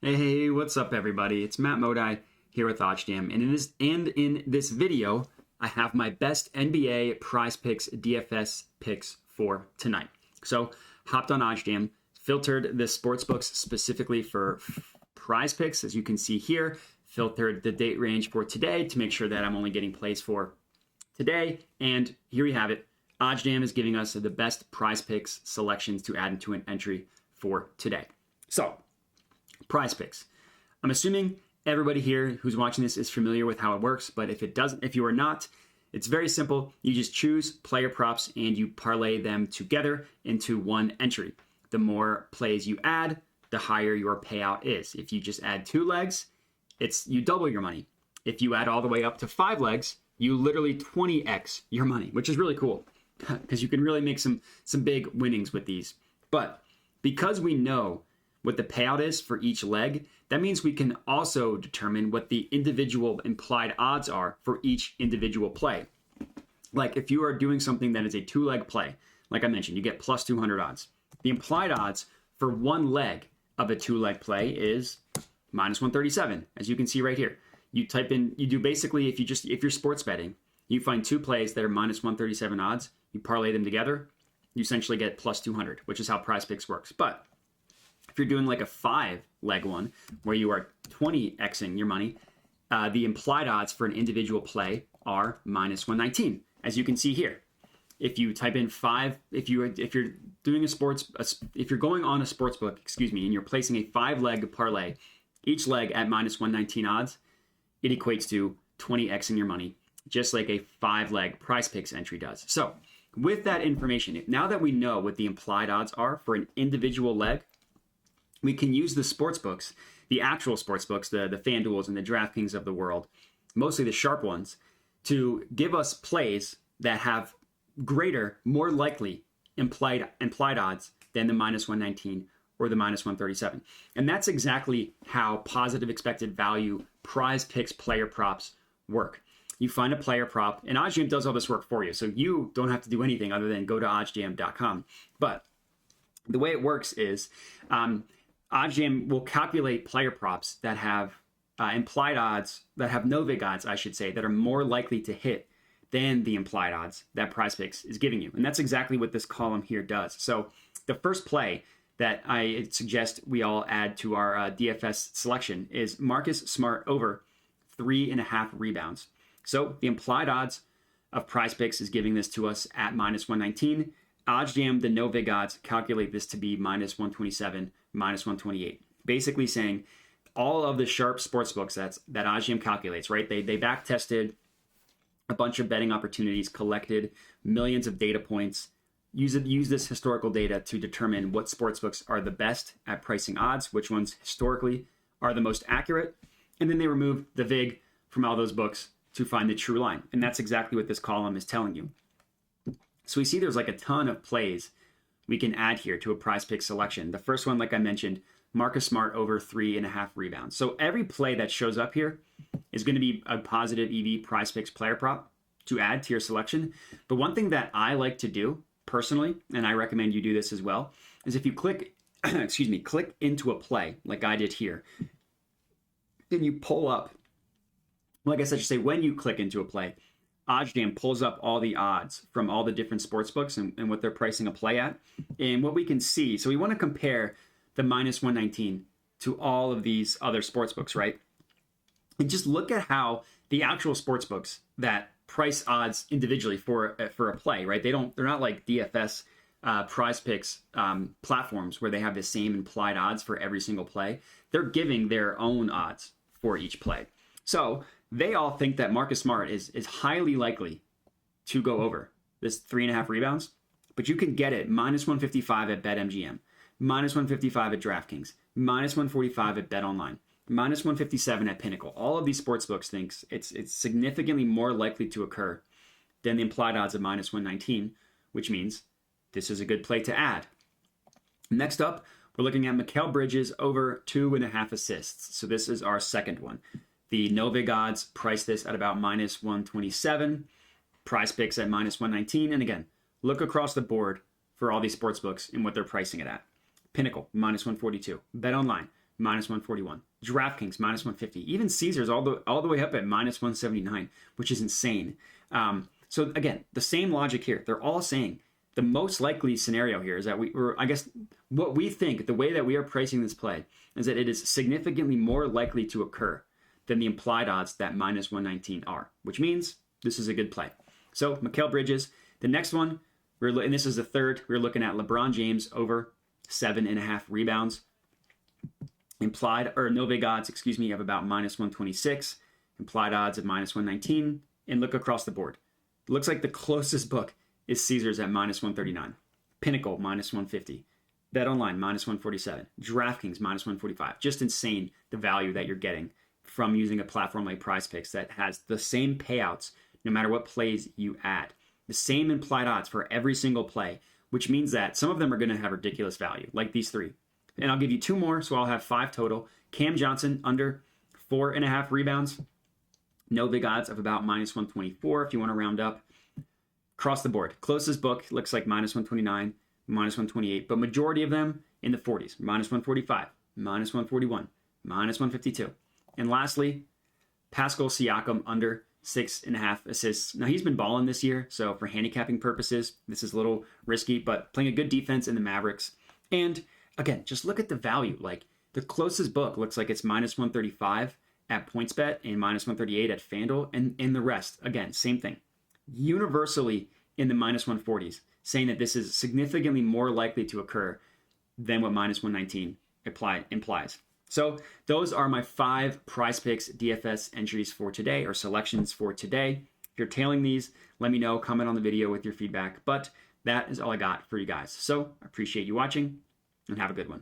Hey, what's up, everybody? It's Matt Modi here with OddsJam, and in this video, I have my best NBA PrizePicks DFS picks for tonight. So, hopped on OddsJam, filtered the sportsbooks specifically for PrizePicks, as you can see here, filtered the date range for today to make sure that I'm only getting plays for today, and here we have it. OddsJam is giving us the best PrizePicks selections to add into an entry for today. So, PrizePicks. I'm assuming everybody here who's watching this is familiar with how it works, but if you are not, it's very simple. You just choose player props and you parlay them together into one entry. The more plays you add, the higher your payout is. If you just add 2 legs, you double your money. If you add all the way up to 5 legs, you literally 20x your money, which is really cool because you can really make some big winnings with these. But because we know what the payout is for each leg, that means we can also determine what the individual implied odds are for each individual play. Like if you are doing something that is a 2-leg play, like I mentioned, you get plus 200 odds. The implied odds for one leg of a 2-leg play is minus 137, as you can see right here. You type in, you do basically, if you're sports betting, you find 2 plays that are minus 137 odds, you parlay them together, you essentially get plus 200, which is how PrizePicks works. But if you're doing like a 5-leg one where you are 20xing your money, the implied odds for an individual play are minus 119, as you can see here. If you type in 5, if you're going on a sports book, and you're placing a 5-leg parlay, each leg at minus 119 odds, it equates to 20xing your money, just like a 5-leg PrizePicks entry does. So with that information, now that we know what the implied odds are for an individual leg, we can use the sports books, the actual sports books, the FanDuels and the DraftKings of the world, mostly the sharp ones, to give us plays that have greater, more likely implied odds than the minus 119 or the minus 137. And that's exactly how positive expected value PrizePicks player props work. You find a player prop, and OddsJam does all this work for you, so you don't have to do anything other than go to oddsjam.com. But the way it works is OddsJam will calculate player props that have implied odds, that have no vig odds, I should say, that are more likely to hit than the implied odds that PrizePicks is giving you. And that's exactly what this column here does. So the first play that I suggest we all add to our DFS selection is Marcus Smart over 3.5 rebounds. So the implied odds of PrizePicks is giving this to us at minus 119. OddsJam, the no vig odds, calculate this to be minus 127, minus 128. Basically saying all of the sharp sports books that OddsJam calculates, right? They back tested a bunch of betting opportunities, collected millions of data points, use this historical data to determine what sports books are the best at pricing odds, which ones historically are the most accurate, and then they remove the vig from all those books to find the true line. And that's exactly what this column is telling you. So we see there's like a ton of plays we can add here to a PrizePicks selection. The first one, like I mentioned, Marcus Smart over 3.5 rebounds. So every play that shows up here is going to be a positive EV PrizePicks player prop to add to your selection. But one thing that I like to do personally, and I recommend you do this as well, is if you click into a play like I did here, then you pull up, like I said, just say when you click into a play, OddsJam pulls up all the odds from all the different sports books and what they're pricing a play at. And what we can see, so we want to compare the minus 119 to all of these other sports books, right? And just look at how the actual sports books that price odds individually for a play, right? They're not like DFS PrizePicks platforms where they have the same implied odds for every single play. They're giving their own odds for each play. So they all think that Marcus Smart is highly likely to go over this 3.5 rebounds, but you can get it minus 155 at BetMGM, minus 155 at DraftKings, minus 145 at BetOnline, minus 157 at Pinnacle. All of these sportsbooks thinks it's significantly more likely to occur than the implied odds of minus 119, which means this is a good play to add. Next up, we're looking at Mikal Bridges over 2.5 assists. So this is our second one. The no vig odds price this at about minus 127. PrizePicks at minus 119. And again, look across the board for all these sports books and what they're pricing it at. Pinnacle, minus 142. BetOnline, minus 141. DraftKings, minus 150. Even Caesars all the way up at minus 179, which is insane. So again, the same logic here. They're all saying the most likely scenario here is that I guess what we think, the way that we are pricing this play, is that it is significantly more likely to occur than the implied odds that minus 119 are, which means this is a good play. So Mikal Bridges, the next one, and this is the third, we're looking at LeBron James over 7.5 rebounds. No big odds, of about minus 126, implied odds of minus 119, and look across the board. It looks like the closest book is Caesars at minus 139, Pinnacle minus 150, BetOnline minus 147, DraftKings minus 145. Just insane the value that you're getting from using a platform like PrizePicks that has the same payouts no matter what plays you add. The same implied odds for every single play, which means that some of them are going to have ridiculous value, like these three. And I'll give you two more, so I'll have 5 total. Cam Johnson under 4.5 rebounds. No big odds of about minus 124 if you want to round up. Across the board, closest book looks like minus 129, minus 128, but majority of them in the 40s, minus 145, minus 141, minus 152. And lastly, Pascal Siakam under 6.5 assists. Now he's been balling this year, so for handicapping purposes, this is a little risky, but playing a good defense in the Mavericks. And again, just look at the value. Like the closest book looks like it's minus 135 at PointsBet and minus 138 at FanDuel, and in the rest, again, same thing. Universally in the minus 140s, saying that this is significantly more likely to occur than what minus 119 implies. So those are my 5 PrizePicks DFS entries for today, or selections for today. If you're tailing these, let me know, comment on the video with your feedback. But that is all I got for you guys. So I appreciate you watching, and have a good one.